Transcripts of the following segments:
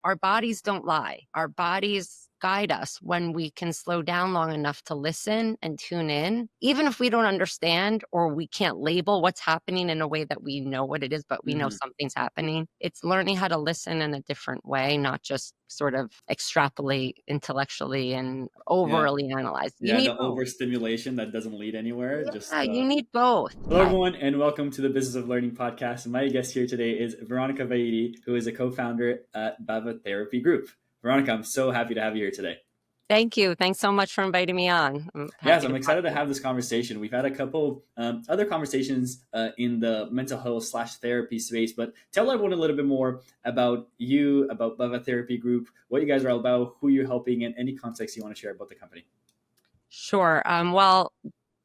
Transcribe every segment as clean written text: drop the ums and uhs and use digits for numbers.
our bodies don't lie. Our bodies guide us when we can slow down long enough to listen and tune in, even if we don't understand or we can't label what's happening in a way that we know what it is, but we know Hmm. something's happening. It's learning how to listen in a different way, not just sort of extrapolate intellectually and Yeah. overly analyze. You Yeah. need The both. overstimulation that doesn't lead anywhere. Yeah, you need both. Hello, everyone, and welcome to the Business of Learning podcast. My guest here today is Veronica Vaiti, who is a co-founder at BHAVA Therapy Group. Veronica, I'm so happy to have you here today. Thank you. Thanks so much for inviting me on. I'm Yes, happy I'm to excited to talk. have this conversation. We've had a couple other conversations in the mental health slash therapy space, but tell everyone a little bit more about you, about BHAVA Therapy Group, what you guys are all about, who you're helping, and any context you want to share about the company. Sure. Well,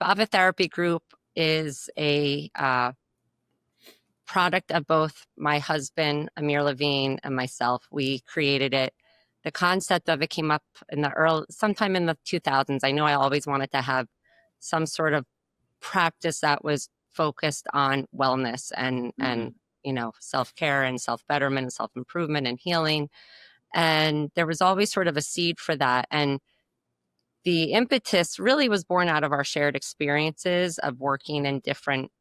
BHAVA Therapy Group is a product of both my husband, Amir Levine, and myself. We created it. The concept of it came up in sometime in the 2000s. I know I always wanted to have some sort of practice that was focused on wellness and Hmm. self-care and self-betterment and self-improvement and healing. And there was always sort of a seed for that. And the impetus really was born out of our shared experiences of working in different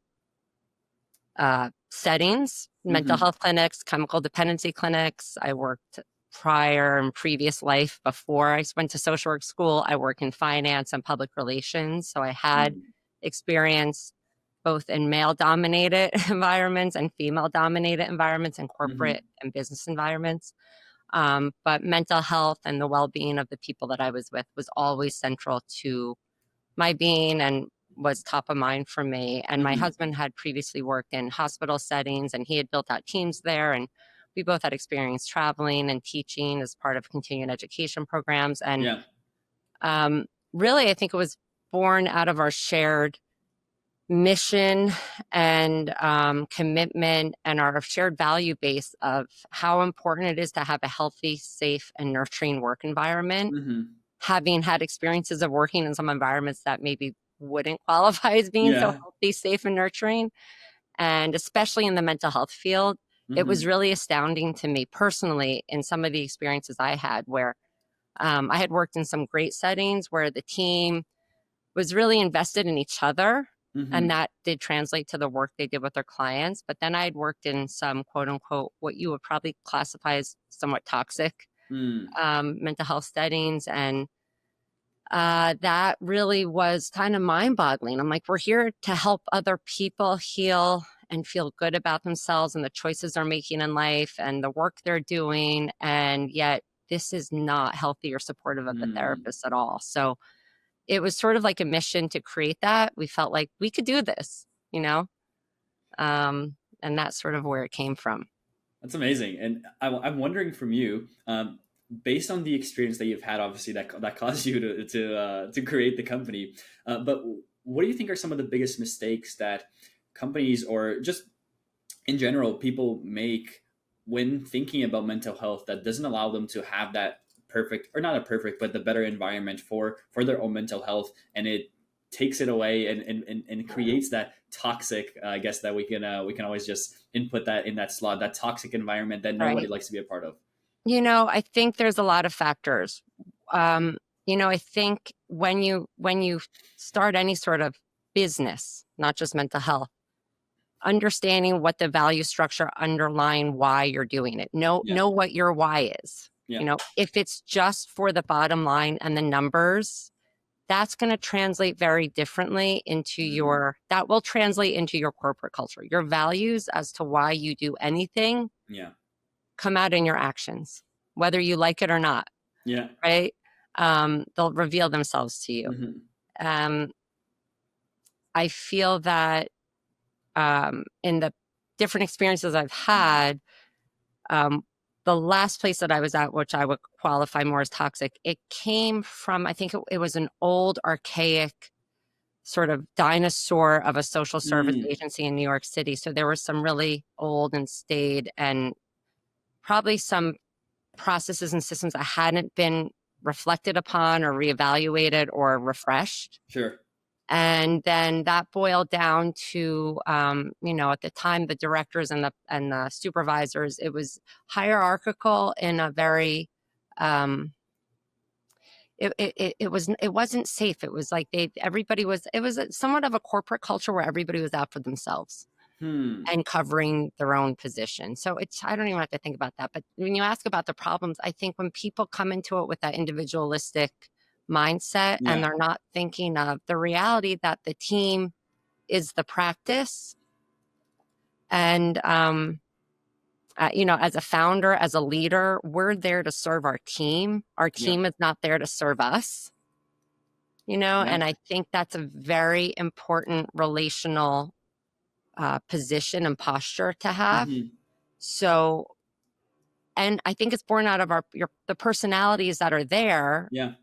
settings, mental Hmm. health clinics, chemical dependency clinics. I worked prior and previous life before I went to social work school. I work in finance and public relations. So I had Hmm. experience both in male dominated environments and female dominated environments and corporate Hmm. and business environments. But mental health and the well being of the people that I was with was always central to my being and was top of mind for me. And my Hmm. husband had previously worked in hospital settings and he had built out teams there. And we both had experience traveling and teaching as part of continuing education programs. And Yeah. um, really, I think it was born out of our shared mission and commitment and our shared value base of how important it is to have a healthy, safe, and nurturing work environment. Hmm. Having had experiences of working in some environments that maybe wouldn't qualify as being so Yeah. healthy, safe, and nurturing, and especially in the mental health field, it was Hmm. really astounding to me personally in some of the experiences I had where I had worked in some great settings where the team was really invested in each other. And Hmm. that did translate to the work they did with their clients. But then I'd worked in some quote unquote, what you would probably classify as somewhat toxic Mm. mental health settings. And that really was kind of mind boggling. I'm like, we're here to help other people heal and feel good about themselves and the choices they're making in life and the work they're doing. And yet, this is not healthy or supportive of the Mm. therapist at all. So it was sort of like a mission to create that. We felt like we could do this, you know? And that's sort of where it came from. That's amazing. And I'm wondering from you, based on the experience that you've had, obviously that caused you to create the company. But what do you think are some of the biggest mistakes that companies or just in general people make when thinking about mental health that doesn't allow them to have that perfect or not a perfect but the better environment for their own mental health, and it takes it away and creates that toxic I guess that we can always just input that in that slot, that toxic environment that nobody Right. likes to be a part of. I think there's a lot of factors. Um, I think when you start any sort of business, not just mental health, understanding what the value structure underlying why you're doing it. Yeah. Know what your why is. Yeah. If it's just for the bottom line and the numbers, that's going to translate very differently into Mm. that will translate into your corporate culture. Your values as to why you do anything Yeah. come out in your actions, whether you like it or not, Yeah. right? They'll reveal themselves to you. Hmm. Um, I feel that in the different experiences I've had, um, the last place that I was at, which I would qualify more as toxic, it came from, I think it was an old, archaic sort of dinosaur of a social service Mm. agency in New York City. So there was some really old and staid and probably some processes and systems that hadn't been reflected upon or reevaluated or refreshed. Sure. And then that boiled down to, at the time, the directors and the supervisors, it was hierarchical in a very, it wasn't safe. It was like it was somewhat of a corporate culture where everybody was out for themselves Hmm. and covering their own position. So I don't even have to think about that. But when you ask about the problems, I think when people come into it with that individualistic mindset and Yeah. they're not thinking of the reality that the team is the practice. And, as a founder, as a leader, we're there to serve our team. Our Yeah. team is not there to serve us, Yeah. and I think that's a very important relational position and posture to have. Hmm. So, and I think it's born out of the personalities that are there. Yeah.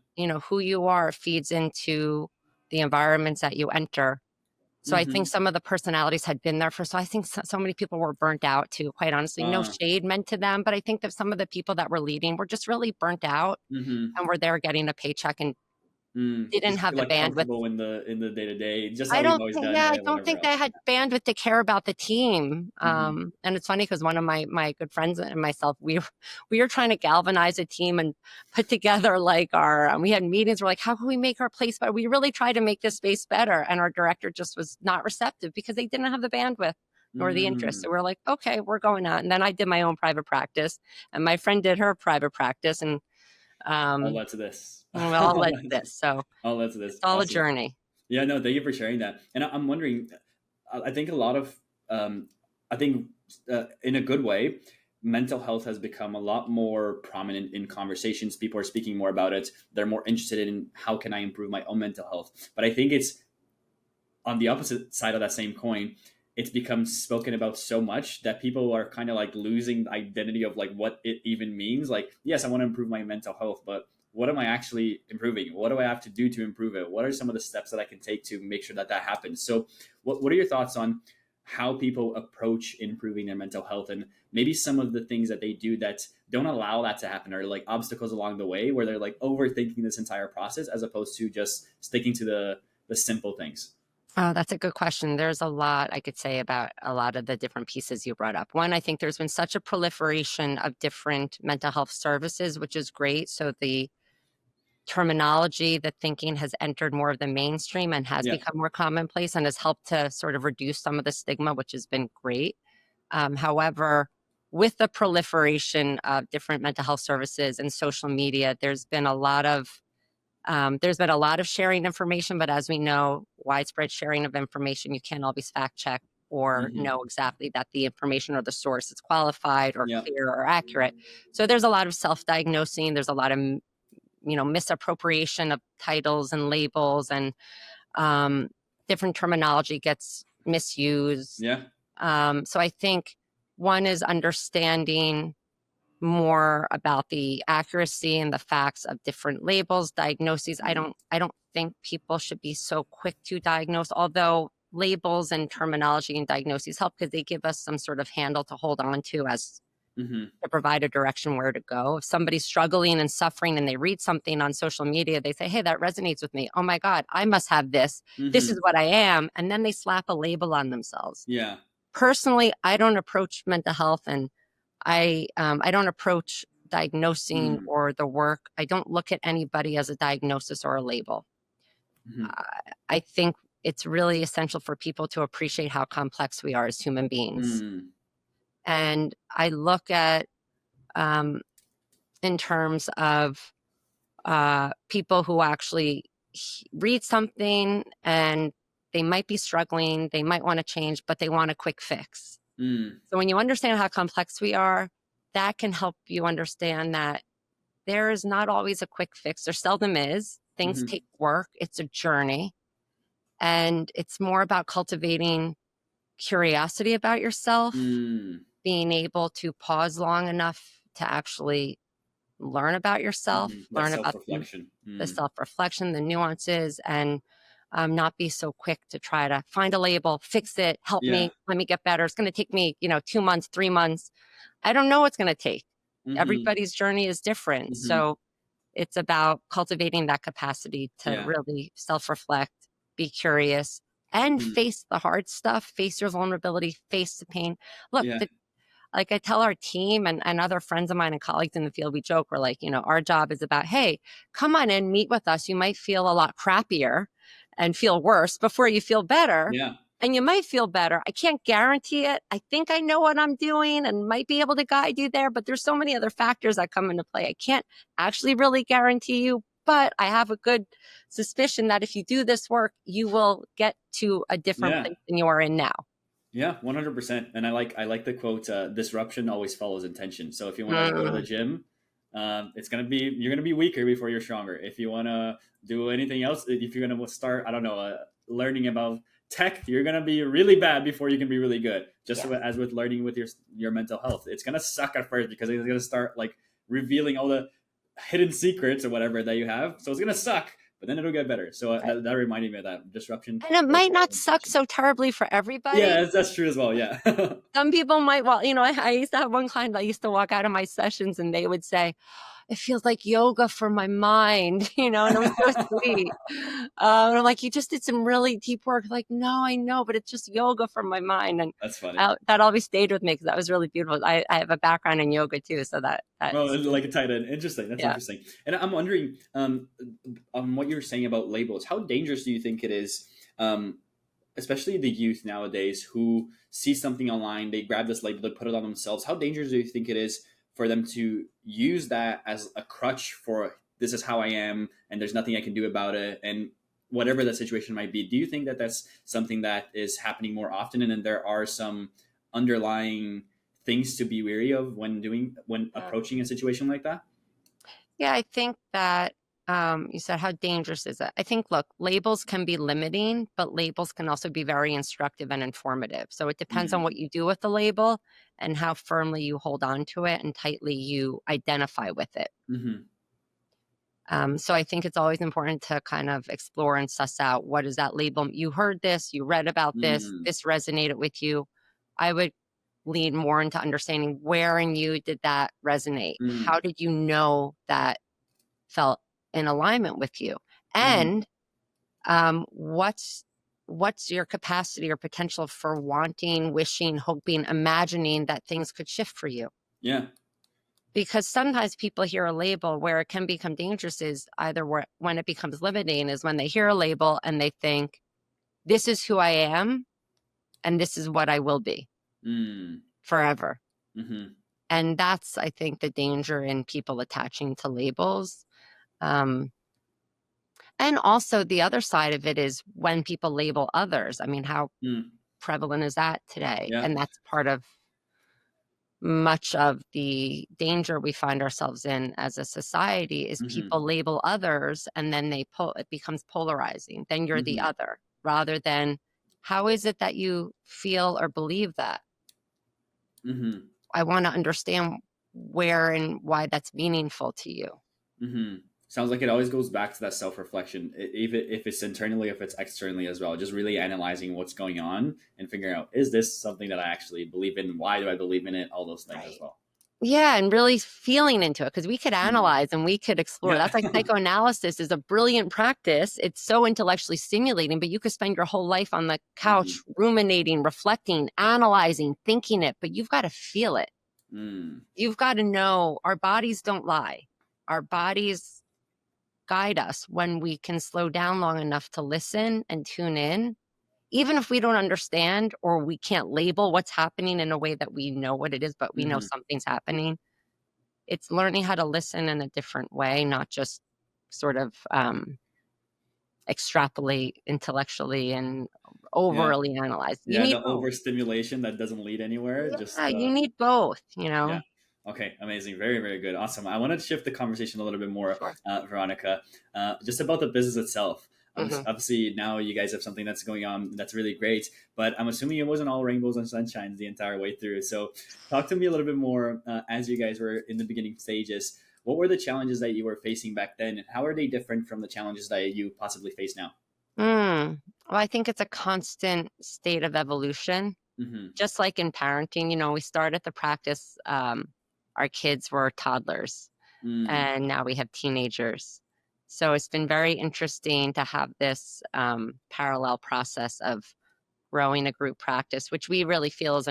Who you are feeds into the environments that you enter. So I think Hmm. some of the personalities had been there so I think so many people were burnt out too, quite honestly. No Uh, shade meant to them, but I think that some of the people that were leading were just really burnt out hmm. and were there getting a paycheck and didn't Just have feel the like bandwidth. comfortable in the day to day, just how we've always done I it, don't whatever think they else. had bandwidth to care about the team. Hmm. And it's funny because one of my good friends and myself, we were trying to galvanize a team and put together like we had meetings. We're like, how can we make our place better? We really tried to make this space better. And our director just was not receptive because they didn't have the bandwidth nor the interest. So Mm. we're like, okay, we're going out. And then I did my own private practice and my friend did her private practice. And All um, led to this. all led to this. So All led to it's this. all a Awesome. journey. Yeah, no, thank you for sharing that. And I'm wondering, I think a lot of, I think in a good way, mental health has become a lot more prominent in conversations. People are speaking more about it. They're more interested in how can I improve my own mental health. But I think it's on the opposite side of that same coin. It's become spoken about so much that people are kind of like losing the identity of like what it even means. Like, yes, I want to improve my mental health, but what am I actually improving? What do I have to do to improve it? What are some of the steps that I can take to make sure that that happens? So, what are your thoughts on how people approach improving their mental health and maybe some of the things that they do that don't allow that to happen or like obstacles along the way where they're like overthinking this entire process as opposed to just sticking to the simple things? Oh, that's a good question. There's a lot I could say about a lot of the different pieces you brought up. One, I think there's been such a proliferation of different mental health services, which is great. So the terminology, the thinking has entered more of the mainstream and has Yeah. become more commonplace and has helped to sort of reduce some of the stigma, which has been great. However, with the proliferation of different mental health services and social media, there's been a lot of sharing information, but as we know, widespread sharing of information, you can't always fact check or Hmm. know exactly that the information or the source is qualified or Yeah. clear or accurate. So there's a lot of self-diagnosing. There's a lot of misappropriation of titles and labels, and um, different terminology gets misused. Yeah. So I think one is understanding more about the accuracy and the facts of different labels, diagnoses. I don't think people should be so quick to diagnose, although labels and terminology and diagnoses help because they give us some sort of handle to hold on to as Hmm. to provide a direction where to go. If somebody's struggling and suffering and they read something on social media, they say, hey, that resonates with me. Oh my God, I must have this. This is Hmm. what I am. And then they slap a label on themselves. Yeah. Personally, I don't approach mental health and I don't approach diagnosing Mm. or the work. I don't look at anybody as a diagnosis or a label. Hmm. I think it's really essential for people to appreciate how complex we are as human beings. Mm. And I look at um, in terms of people who actually read something and they might be struggling, they might want to change, but they want a quick fix. Mm. So when you understand how complex we are, that can help you understand that there is not always a quick fix. There seldom is. Things Hmm. take work. It's a journey. And it's more about cultivating curiosity about yourself, Mm. being able to pause long enough to actually learn about Hmm. yourself, Like learn self about reflection. the Mm. self reflection, the nuances, and not be so quick to try to find a label, fix it, help Yeah. me, let me get better. It's going to take me, 2 months, 3 months. I don't know what's going to take. Hmm. Everybody's journey is different. Hmm. So it's about cultivating that capacity to Yeah. really self reflect. be curious, and Mm. face the hard stuff, face your vulnerability, face the pain. Look, Yeah. like I tell our team and other friends of mine and colleagues in the field, we joke, we're like, our job is about, hey, come on in, meet with us. You might feel a lot crappier and feel worse before you feel better. Yeah. And you might feel better. I can't guarantee it. I think I know what I'm doing and might be able to guide you there, but there's so many other factors that come into play. I can't actually really guarantee you, but I have a good suspicion that if you do this work, you will get to a different Yeah. place than you are in now. Yeah, 100%. And I like the quote, disruption always follows intention. So if you want to go to the Mm, gym, it's going to be, you're going to be weaker before you're stronger. If you want to do anything else, if you're going to start, I don't know, learning about tech, you're going to be really bad before you can be really good. Just yes. as with learning with your mental health, it's going to suck at first because it's going to start like revealing all the hidden secrets or whatever that you have. So it's going to suck, but then it'll get better. So Right. that reminded me of that disruption And it always might follows not suck intention. so terribly for everybody. Yeah, that's true as well. Yeah. Some people might, well, I used to have one client that used to walk out of my sessions and they would say, it feels like yoga for my mind, and it was so sweet. And I'm like, you just did some really deep work. Like, no, I know, but it's just yoga for my mind. And That's funny. that always stayed with me because that was really beautiful. I have a background in yoga too. So Well, that's, it's like a tight end. Interesting. That's yeah. interesting. And I'm wondering, on what you were saying about labels. How dangerous do you think it is, especially the youth nowadays who see something online, they grab this label, they put it on themselves. How dangerous do you think it is for them to use that as a crutch for this is how I am, and there's nothing I can do about it, and whatever the situation might be? Do you think that that's something that is happening more often, and then there are some underlying things to be wary of when approaching a situation like that? Yeah, I think that you said, how dangerous is it? I think, look, labels can be limiting, but labels can also be very instructive and informative. So it depends on Mm, what you do with the label and how firmly you hold on to it and tightly you identify with it. mm-hmm, So I think it's always important to kind of explore and suss out, what is that label? You heard this, you read about this, mm, this resonated with you. I would lean more into understanding where in you did that resonate? mm, How did you know that felt in alignment with you? mm-hmm. And what's your capacity or potential for wanting, wishing, hoping, imagining that things could shift for you? Yeah. Because sometimes people hear a label where it can become dangerous is either when it becomes limiting is when they hear a label and they think, this is who I am and this is what I will be Mm, forever. mm-hmm, And that's, I think, the danger in people attaching to labels. Um, and also the other side of it is when people label others. I mean, how mm, prevalent is that today? yeah. And that's part of much of the danger we find ourselves in as a society is Mm-hmm, people label others and then it becomes polarizing. Then you're the mm-hmm, other rather than how is it that you feel or believe that? mm-hmm. I want to understand where and why that's meaningful to you. Mm-hmm. Sounds like it always goes back to that self-reflection, if it's internally, if it's externally as well. Just really analyzing what's going on and figuring out, is this something that I actually believe in? Why do I believe in it? All those things as Right. well. Yeah, and really feeling into it because we could Mm. analyze and we could explore. Yeah. That's like psychoanalysis is a brilliant practice. It's so intellectually stimulating, but you could spend your whole life on the couch Mm-hmm. ruminating, reflecting, analyzing, thinking it, but you've got to feel it. Mm. You've got to know our bodies don't lie. Our bodies guide us when we can slow down long enough to listen and tune in. Even if we don't understand or we can't label what's happening in a way that we know what it is, but we know Mm-hmm. something's happening, it's learning how to listen in a different way, not just sort of extrapolate intellectually and Yeah. overly analyze. You Yeah. need The both. overstimulation that doesn't lead anywhere. Yeah, Just you need both. yeah. Okay, amazing. Very, very good. Awesome. I want to shift the conversation a little bit more, Sure. Veronica, just about the business itself. Hmm. Obviously, now you guys have something that's going on that's really great, but I'm assuming it wasn't all rainbows and sunshines the entire way through. So, talk to me a little bit more as you guys were in the beginning stages. What were the challenges that you were facing back then, and how are they different from the challenges that you possibly face now? Well, I think it's a constant state of evolution, Mm-hmm. just like in parenting. We started the practice, our kids were toddlers, Mm, and now we have teenagers. So it's been very interesting to have this parallel process of growing a group practice, which we really feel is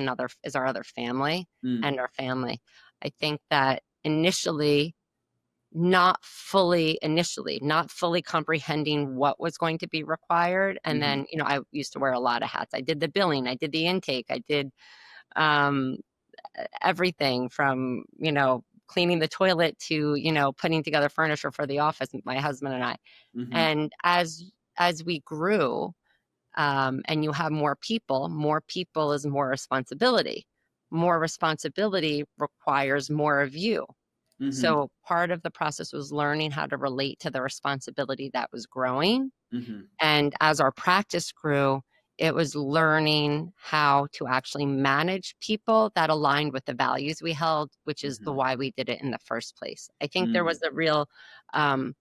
our other family Mm. and our family. I think that not fully comprehending what was going to be required. And Mm-hmm. then, I used to wear a lot of hats. I did the billing, I did the intake, I did um, everything from, cleaning the toilet to, putting together furniture for the office, my husband and I. Mm-hmm. And as we grew, and you have more people is more responsibility. More responsibility requires more of you. Mm-hmm. So part of the process was learning how to relate to the responsibility that was growing. Mm-hmm. And as our practice grew, it was learning how to actually manage people that aligned with the values we held, which is the Mm-hmm. why we did it in the first place. I think there Mm. was a real, um,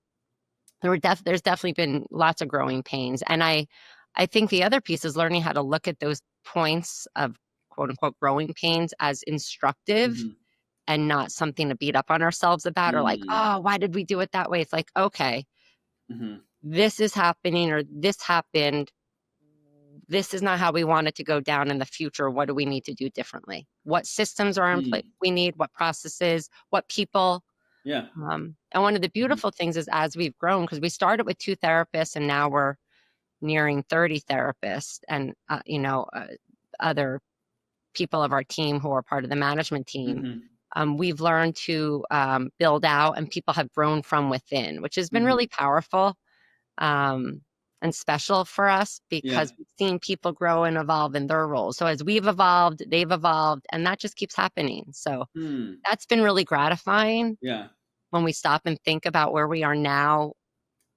there's definitely been lots of growing pains. And I think the other piece is learning how to look at those points of quote unquote growing pains as instructive Mm-hmm. and not something to beat up on ourselves about, or like, Mm. oh, why did we do it that way? It's like, okay, Mm-hmm. this is happening or this happened. This is not how we want it to go down in the future. What do we need to do differently? What systems are in place Mm. we need, what processes, what people. Yeah. And one of the Mm-hmm. beautiful things is as we've grown, because we started with 2 therapists and now we're nearing 30 therapists and, other people of our team who are part of the management team. Mm-hmm. We've learned to build out, and people have grown from within, which has been Mm-hmm. really powerful um, and special for us Yeah. because we've seen people grow and evolve in their roles. So as we've evolved, they've evolved, and that just keeps happening. So Mm. that's been really gratifying Yeah. when we stop and think about where we are now,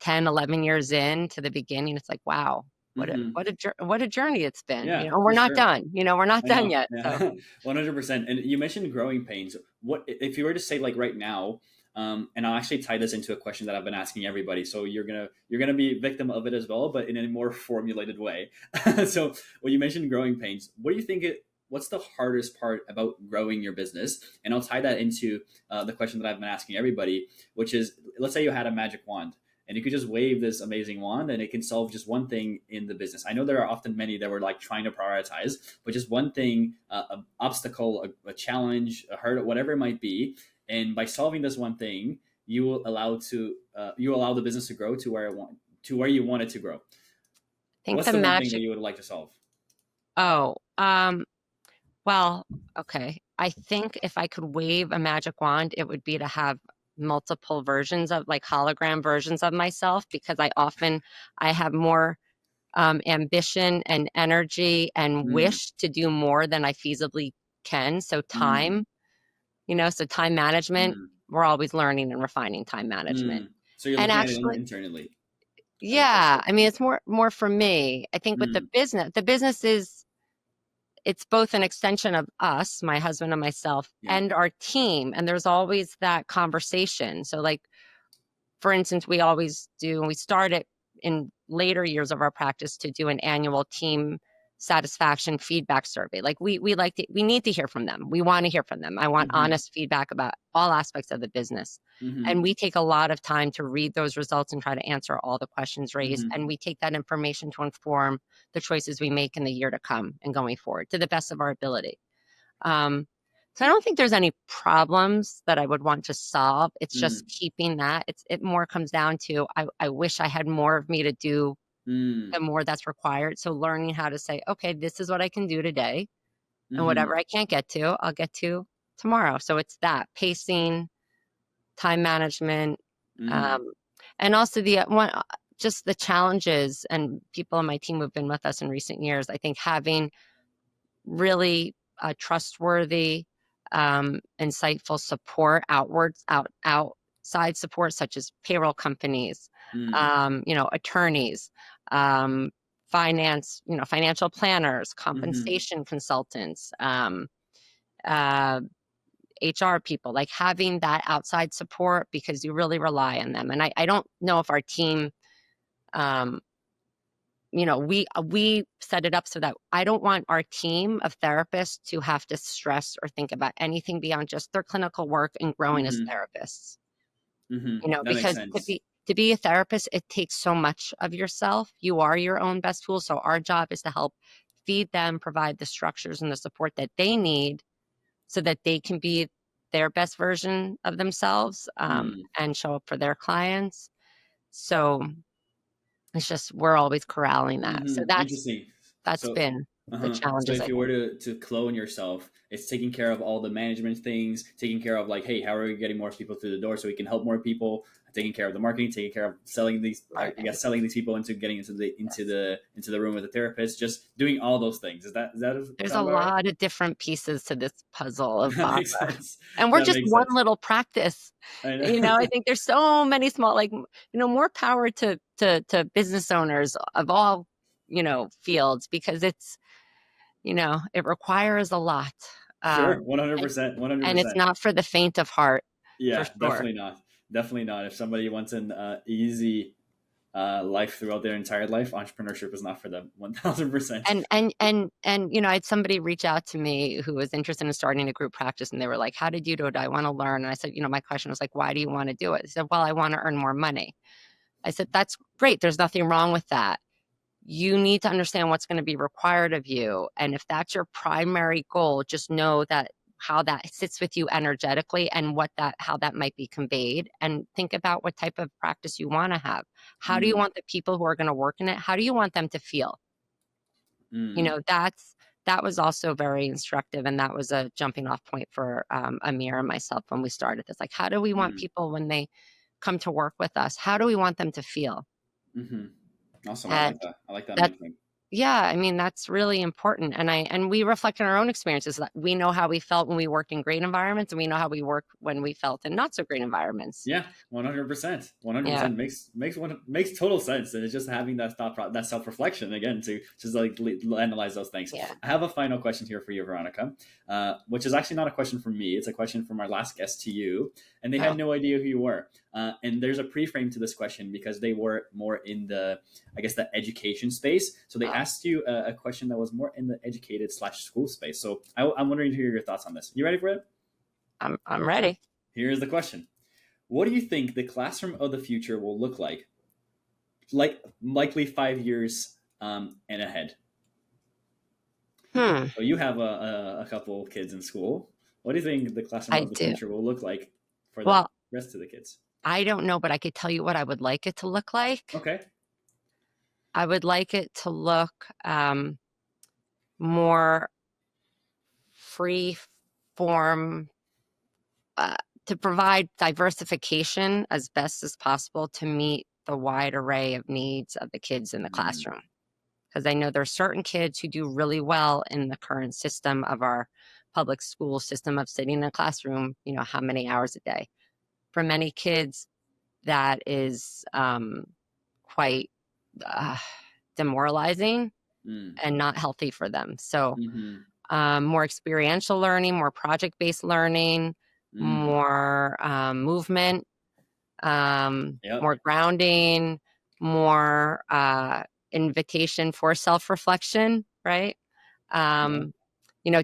10, 11 years in to the beginning. It's like, wow, Mm-hmm. what a journey it's been. Yeah, We're for not sure. done. We're not I done know. yet. So Yeah. 100%. And you mentioned growing pains. What if you were to say like right now, and I'll actually tie this into a question that I've been asking everybody. So you're gonna be a victim of it as well, but in a more formulated way. So when you mentioned growing pains, what do you think what's the hardest part about growing your business? And I'll tie that into the question that I've been asking everybody, which is, let's say you had a magic wand and you could just wave this amazing wand and it can solve just one thing in the business. I know there are often many that were like trying to prioritize, but just one thing, an obstacle, a challenge, a hurdle, whatever it might be. And by solving this one thing, you allow the business to grow to where you want it to grow. I think What's the the one thing that magic. you would like to solve? Oh, well, okay. I think if I could wave a magic wand, it would be to have multiple versions of like hologram versions of myself because I have more ambition and energy and Mm, wish to do more than I feasibly can. So mm, so time management, mm, we're always learning and refining time management. mm. So you're And looking at it actually, internally as opposed to yeah, I mean, it's more for me. I think with mm, the business is it's both an extension of us, my husband and myself, yeah. and our team. And there's always that conversation. So, like, for instance, we always do, and we started in later years of our practice to do an annual team satisfaction feedback survey. Like we need to hear from them. We want to hear from them. I want Mm-hmm, honest feedback about all aspects of the business. mm-hmm, And we take a lot of time to read those results and try to answer all the questions raised. mm-hmm, And we take that information to inform the choices we make in the year to come and going forward to the best of our ability. Um, so I don't think there's any problems that I would want to solve. It's just mm, keeping that. It more comes down to I wish I had more of me to do mm, the more that's required. So learning how to say, okay, this is what I can do today, and mm-hmm, whatever I can't get to, I'll get to tomorrow. So it's that pacing, time management, mm, um, and also the one just the challenges and people on my team who've been with us in recent years. I think having really trustworthy, insightful support outside support, such as payroll companies, mm, attorneys, um, financial planners, mm-hmm, compensation consultants, uh, HR people, like having that outside support because you really rely on them. And I don't know if our team um, we set it up so that I don't want our team of therapists to have to stress or think about anything beyond just their clinical work and growing as mm-hmm, therapists. mm-hmm. That makes Because sense. to be a therapist, it takes so much of yourself. You are your own best tool. So our job is to help feed them, provide the structures and the support that they need so that they can be their best version of themselves, Mm. and show up for their clients. So it's just, we're always corralling that. So Interesting. that's So, been the so challenges, if I you were think. to clone yourself, it's taking care of all the management things, taking care of like, hey, how are we getting more people through the door so we can help more people? Taking care of the marketing, taking care of selling these, I Marketing. guess, selling these people into getting into the room with the therapist, just doing all those things. Is that There's a sound about right? lot of different pieces to this puzzle of That BHAVA. makes sense. And we're That just makes one sense. little practice. I You know, I know. think there's so many small, like, more power to business owners of all, fields, because it requires a lot. Sure, Um, one hundred and, percent, one hundred and it's percent. not for the faint of heart, for Yeah, sure. definitely not. Definitely not. If somebody wants an easy life throughout their entire life, entrepreneurship is not for them. 1000%. I had somebody reach out to me who was interested in starting a group practice, and they were like, how did you do it? I want to learn. And I said, my question was like, why do you want to do it? They said, well, I want to earn more money. I said, that's great. There's nothing wrong with that. You need to understand what's going to be required of you. And if that's your primary goal, just know that how that sits with you energetically and how that might be conveyed, and think about what type of practice you want to have. How do you Mm, want the people who are going to work in it? How do you want them to feel? mm, That was also very instructive. And that was a jumping off point for Amir and myself when we started this. Like, how do we want mm, people when they come to work with us? How do we want them to feel? mm-hmm. Awesome. I And like that. I like that that main thing. Yeah, I mean, that's really important. And we reflect on our own experiences. That we know how we felt when we worked in great environments, and we know how we work when we felt in not so great environments. Yeah, 100%. Yeah. 100% makes total sense, and it's just having that that self reflection again to just like analyze those things. Yeah. I have a final question here for you, Veronica, which is actually not a question from me. It's a question from our last guest to you, and they Oh, had no idea who you were. And there's a pre-frame to this question because they were more in the, I guess, the education space. So they oh, asked you a question that was more in the educated slash school space. So I'm wondering to hear your thoughts on this. You ready for it? I'm ready. Here's the question. What do you think the classroom of the future will look like? Like likely 5 years and ahead. Hmm. So you have a couple of kids in school. What do you think the classroom I of the do. future will look like for the Well, rest of the kids? I don't know, but I could tell you what I would like it to look like. Okay. I would like it to look more free form, uh, to provide diversification as best as possible to meet the wide array of needs of the kids in the Mm, classroom. Because I know there are certain kids who do really well in the current system of our public school system of sitting in a classroom, how many hours a day. For many kids, that is quite uh, demoralizing mm, and not healthy for them. So, mm-hmm, more experiential learning, more project based learning, mm. more movement, Yep. more grounding, more invitation for self reflection, right? Yeah. Um,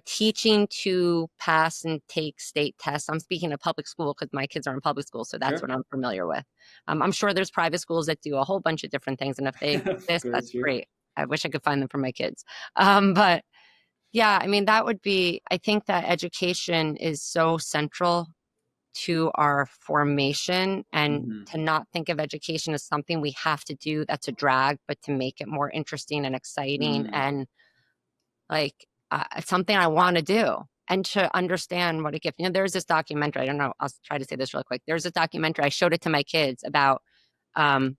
teaching to pass and take state tests. I'm speaking of public school because my kids are in public school, so that's what Sure. I'm familiar with. I'm sure there's private schools that do a whole bunch of different things, and if they Of exist, that's course. Sure. great. I wish I could find them for my kids. But yeah, I mean, I think that education is so central to our formation, and Mm-hmm, to not think of education as something we have to do that's a drag, but to make it more interesting and exciting, mm, and like something I want to do, and to understand what a gift. There's this documentary. I don't know. I'll try to say this real quick. There's a documentary. I showed it to my kids about um,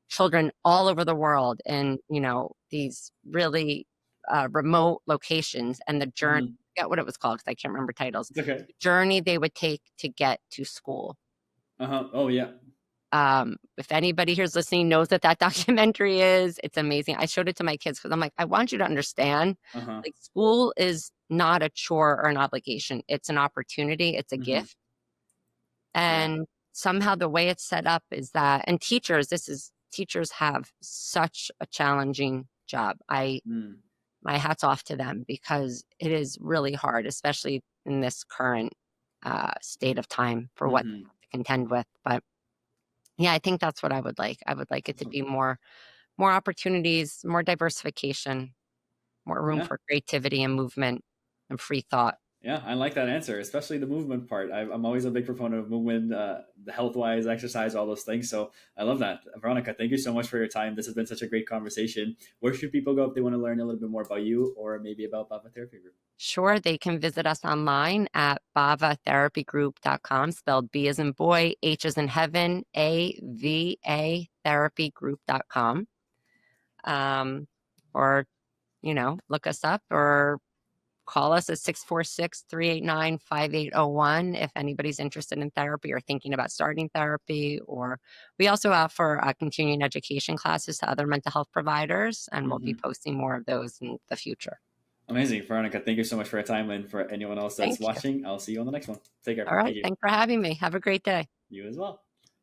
children all over the world in these really remote locations, and the journey. mm-hmm. I forget what it was called because I can't remember titles. It's okay. The journey they would take to get to school. Uh-huh. Oh yeah. If anybody here's listening knows that documentary is, it's amazing. I showed it to my kids because I'm like, I want you to understand, Uh-huh. like, school is not a chore or an obligation. It's an opportunity. It's a Mm-hmm. gift. Yeah. And somehow the way it's set up is that, and teachers have such a challenging job. Mm, My hat's off to them because it is really hard, especially in this current state of time for what mm-hmm. to contend with. But Yeah, I think that's what I would like. I would like it to Awesome. be more opportunities, more diversification, more room Yeah. for creativity and movement and free thought. Yeah, I like that answer, especially the movement part. I'm always a big proponent of movement, the health wise, exercise, all those things. So I love that. Veronica, thank you so much for your time. This has been such a great conversation. Where should people go if they want to learn a little bit more about you or maybe about BHAVA Therapy Group? Sure, they can visit us online at bavatherapygroup.com, spelled B as in boy, H as in heaven, AVA therapygroup.com. Um, or, look us up or call us at 646-389-5801 if anybody's interested in therapy or thinking about starting therapy. Or we also offer continuing education classes to other mental health providers, and we'll be Hmm. posting more of those in the future. Amazing. Veronica, thank you so much for your time. And for anyone else that's Thank you. watching, I'll see you on the next one. Take care. All Thank right. you. Thanks for having me. Have a great day. You as well.